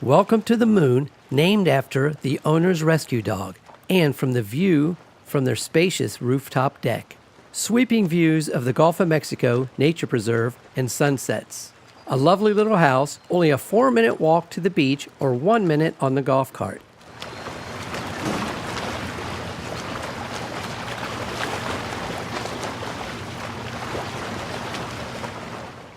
Welcome to the Moon, named after the owner's rescue dog, and from the view from their spacious rooftop deck. Sweeping views of the Gulf of Mexico Nature Preserve and sunsets. A lovely little house, only a 4-minute walk to the beach or 1 minute on the golf cart.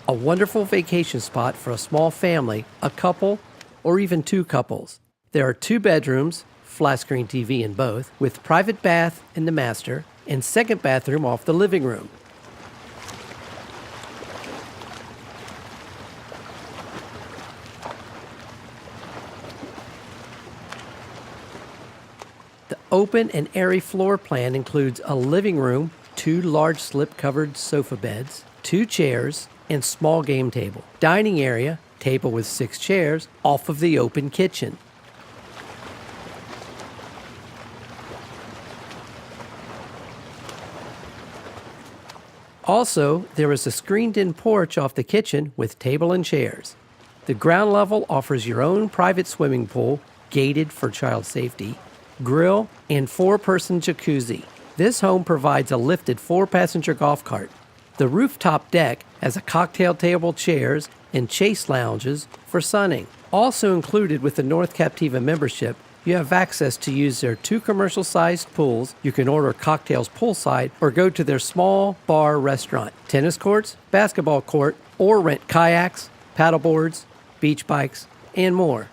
A wonderful vacation spot for a small family, a couple, or even 2 couples. There are 2 bedrooms, flat screen TV in both, with private bath in the master, and second bathroom off the living room. The open and airy floor plan includes a living room, 2 large slip-covered sofa beds, 2 chairs, and small game table. Dining area, table with 6 chairs, off of the open kitchen. Also, there is a screened-in porch off the kitchen with table and chairs. The ground level offers your own private swimming pool, gated for child safety, grill, and 4-person jacuzzi. This home provides a lifted 4-passenger golf cart. The rooftop deck has a cocktail table, chairs, and chase lounges for sunning. Also included with the North Captiva membership, you have access to use their 2 commercial-sized pools. You can order cocktails poolside or go to their small bar restaurant, tennis courts, basketball court, or rent kayaks, paddleboards, beach bikes, and more.